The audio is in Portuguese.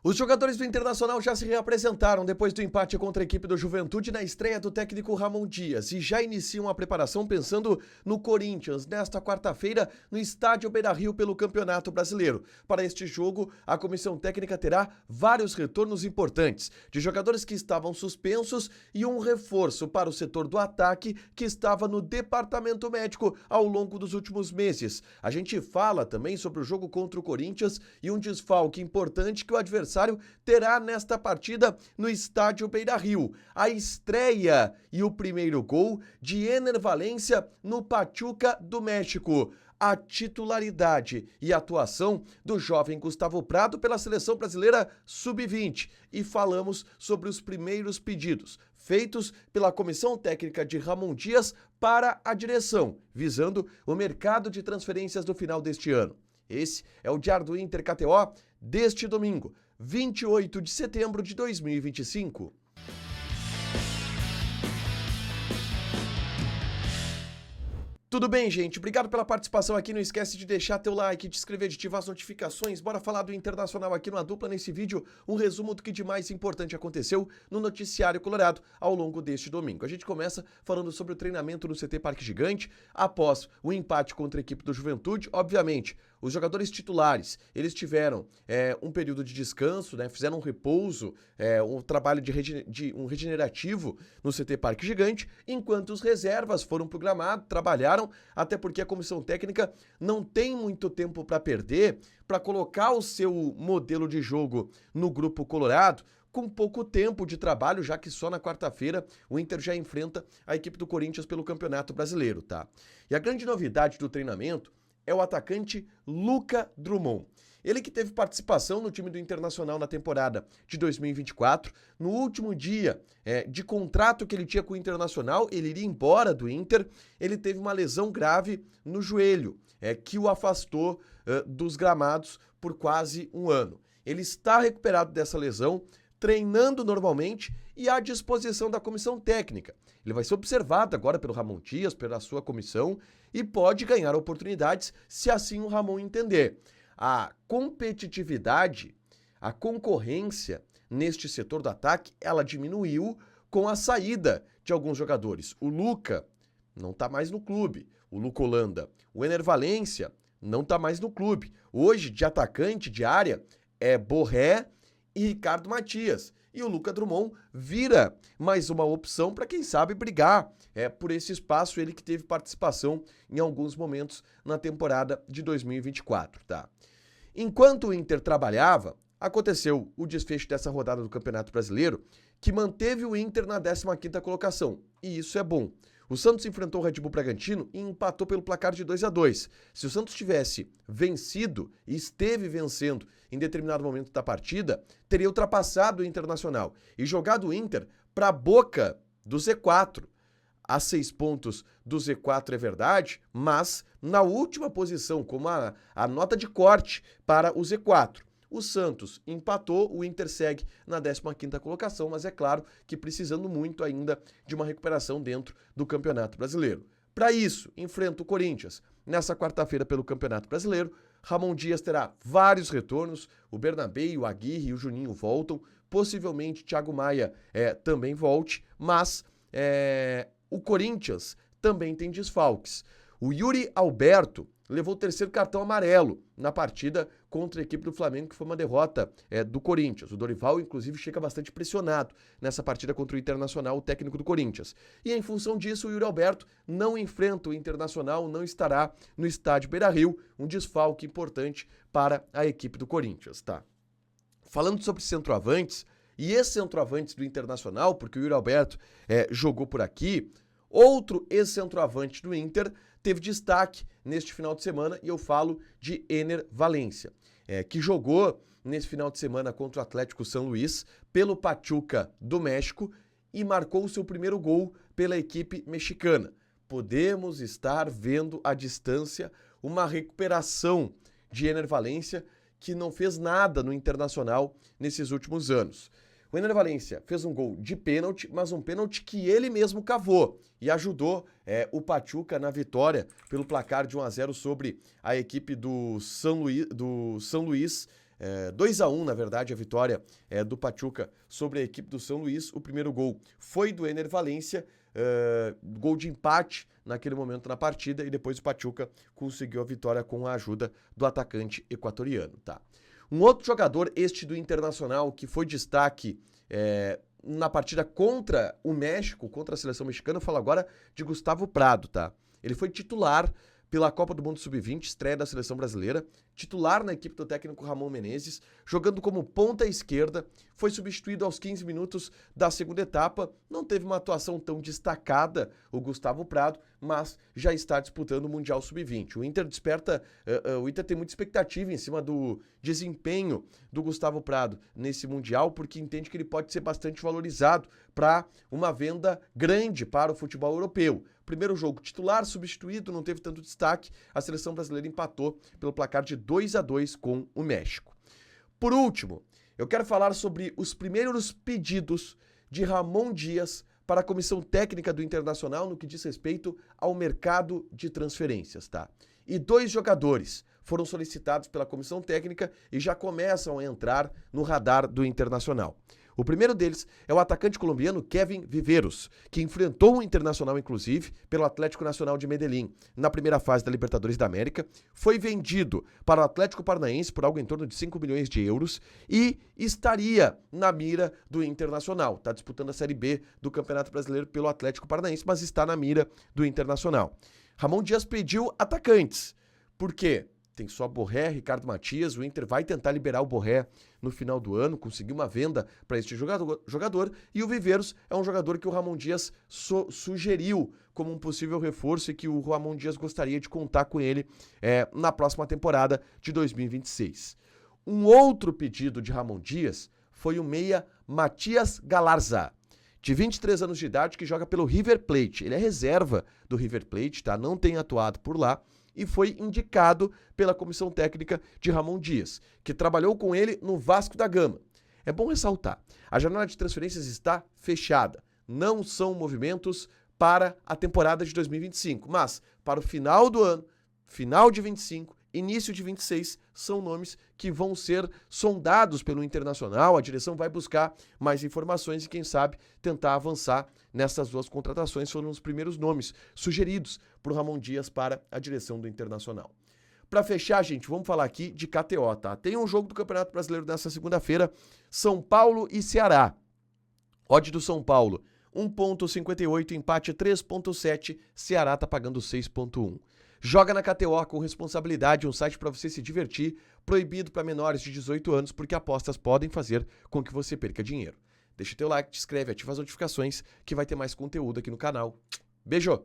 Os jogadores do Internacional já se reapresentaram depois do empate contra a equipe do Juventude na estreia do técnico Ramon Dias e já iniciam a preparação pensando no Corinthians nesta quarta-feira no estádio Beira-Rio pelo Campeonato Brasileiro. Para este jogo, a comissão técnica terá vários retornos importantes de jogadores que estavam suspensos e um reforço para o setor do ataque que estava no departamento médico ao longo dos últimos meses. A gente fala também sobre o jogo contra o Corinthians e um desfalque importante que o adversário terá nesta partida no estádio Beira-Rio. A estreia e o primeiro gol de Ener Valencia no Pachuca do México. A titularidade e atuação do jovem Gustavo Prado pela Seleção Brasileira Sub-20. E falamos sobre os primeiros pedidos feitos pela Comissão Técnica de Ramon Dias para a direção, visando o mercado de transferências do final deste ano. Esse é o Diário do Inter KTO deste domingo, 28 de setembro de 2025. Tudo bem, gente? Obrigado pela participação aqui. Não esquece de deixar teu like, de inscrever, de ativar as notificações. Bora falar do Internacional aqui numa dupla nesse vídeo. Um resumo do que de mais importante aconteceu no noticiário colorado ao longo deste domingo. A gente começa falando sobre o treinamento no CT Parque Gigante após o empate contra a equipe do Juventude. Obviamente, os jogadores titulares, eles tiveram um período de descanso, né? Fizeram um repouso, um trabalho um regenerativo no CT Parque Gigante, enquanto os reservas foram pro gramado, trabalharam, até porque a comissão técnica não tem muito tempo para perder, para colocar o seu modelo de jogo no grupo colorado, com pouco tempo de trabalho, já que só na quarta-feira o Inter já enfrenta a equipe do Corinthians pelo Campeonato Brasileiro, tá? E a grande novidade do treinamento é o atacante Luca Drummond. Ele que teve participação no time do Internacional na temporada de 2024. No último dia de contrato que ele tinha com o Internacional, ele iria embora do Inter. Ele teve uma lesão grave no joelho, que o afastou dos gramados por quase um ano. Ele está recuperado dessa lesão, treinando normalmente e à disposição da comissão técnica. Ele vai ser observado agora pelo Ramon Dias, pela sua comissão, e pode ganhar oportunidades se assim o Ramon entender. A competitividade, a concorrência neste setor do ataque, ela diminuiu com a saída de alguns jogadores. O Luca não está mais no clube, o Luca Holanda. O Ener Valencia não está mais no clube. Hoje, de atacante de área, é Borré e Ricardo Matias. E o Luca Drummond vira mais uma opção para quem sabe brigar por esse espaço, ele que teve participação em alguns momentos na temporada de 2024, tá? Enquanto o Inter trabalhava, aconteceu o desfecho dessa rodada do Campeonato Brasileiro, que manteve o Inter na 15ª colocação, e isso é bom. O Santos enfrentou o Red Bull Bragantino e empatou pelo placar de 2-2. Se o Santos tivesse vencido e esteve vencendo em determinado momento da partida, teria ultrapassado o Internacional e jogado o Inter para a boca do Z4. A 6 pontos do Z4 é verdade, mas na última posição, como a nota de corte para o Z4. O Santos empatou, o Inter segue na 15ª colocação, mas é claro que precisando muito ainda de uma recuperação dentro do Campeonato Brasileiro. Para isso, enfrenta o Corinthians nessa quarta-feira pelo Campeonato Brasileiro. Ramon Dias terá vários retornos, o Bernabé, o Aguirre e o Juninho voltam, possivelmente Thiago Maia também volte, mas o Corinthians também tem desfalques. O Yuri Alberto levou o 3º cartão amarelo na partida contra a equipe do Flamengo, que foi uma derrota do Corinthians. O Dorival, inclusive, chega bastante pressionado nessa partida contra o Internacional, o técnico do Corinthians. E em função disso, o Yuri Alberto não enfrenta o Internacional, não estará no estádio Beira-Rio, um desfalque importante para a equipe do Corinthians, tá? Falando sobre centroavantes, e ex-centroavantes do Internacional, porque o Yuri Alberto jogou por aqui, outro ex-centroavante do Inter teve destaque neste final de semana e eu falo de Ener Valencia, que jogou nesse final de semana contra o Atlético São Luís pelo Pachuca do México e marcou o seu primeiro gol pela equipe mexicana. Podemos estar vendo à distância uma recuperação de Ener Valencia que não fez nada no Internacional nesses últimos anos. O Ener Valencia fez um gol de pênalti, mas um pênalti que ele mesmo cavou e ajudou o Pachuca na vitória pelo placar de 1-0 sobre a equipe do São Luís 2-1, na verdade, a vitória do Pachuca sobre a equipe do São Luís. O primeiro gol foi do Ener Valencia, gol de empate naquele momento na partida, e depois o Pachuca conseguiu a vitória com a ajuda do atacante equatoriano, tá? Um outro jogador, este do Internacional, que foi destaque na partida contra o México, contra a seleção mexicana, eu falo agora de Gustavo Prado, tá? Ele foi titular pela Copa do Mundo Sub-20, estreia da seleção brasileira, titular na equipe do técnico Ramon Menezes, jogando como ponta esquerda, foi substituído aos 15 minutos da segunda etapa, não teve uma atuação tão destacada o Gustavo Prado, mas já está disputando o Mundial Sub-20. O Inter o Inter tem muita expectativa em cima do desempenho do Gustavo Prado nesse Mundial, porque entende que ele pode ser bastante valorizado para uma venda grande para o futebol europeu. Primeiro jogo titular, substituído, não teve tanto destaque. A seleção brasileira empatou pelo placar de 2-2 com o México. Por último, eu quero falar sobre os primeiros pedidos de Ramon Dias para a comissão técnica do Internacional no que diz respeito ao mercado de transferências, tá? E 2 jogadores foram solicitados pela comissão técnica e já começam a entrar no radar do Internacional. O primeiro deles é o atacante colombiano Kevin Viveros, que enfrentou o Internacional, inclusive, pelo Atlético Nacional de Medellín na primeira fase da Libertadores da América, foi vendido para o Atlético Paranaense por algo em torno de 5 milhões de euros e estaria na mira do Internacional. Está disputando a Série B do Campeonato Brasileiro pelo Atlético Paranaense, mas está na mira do Internacional. Ramon Dias pediu atacantes. Por quê? Tem só Borré, Ricardo Matias, o Inter vai tentar liberar o Borré no final do ano, conseguir uma venda para este jogador, e o Viveros é um jogador que o Ramon Dias sugeriu como um possível reforço e que o Ramon Dias gostaria de contar com ele na próxima temporada de 2026. Um outro pedido de Ramon Dias foi o meia Matias Galarza, de 23 anos de idade, que joga pelo River Plate. Ele é reserva do River Plate, tá? Não tem atuado por lá, e foi indicado pela comissão técnica de Ramon Dias, que trabalhou com ele no Vasco da Gama. É bom ressaltar, a janela de transferências está fechada. Não são movimentos para a temporada de 2025, mas para o final do ano, final de 25, início de 26, são nomes que vão ser sondados pelo Internacional. A direção vai buscar mais informações e, quem sabe, tentar avançar nessas 2 contratações. Foram os primeiros nomes sugeridos por Ramon Dias para a direção do Internacional. Para fechar, gente, vamos falar aqui de KTO, tá? Tem um jogo do Campeonato Brasileiro nessa segunda-feira, São Paulo e Ceará. Odd do São Paulo, 1,58, empate 3,7, Ceará tá pagando 6,1. Joga na KTO com responsabilidade, um site para você se divertir, proibido para menores de 18 anos, porque apostas podem fazer com que você perca dinheiro. Deixa o teu like, te inscreve, ativa as notificações, que vai ter mais conteúdo aqui no canal. Beijo!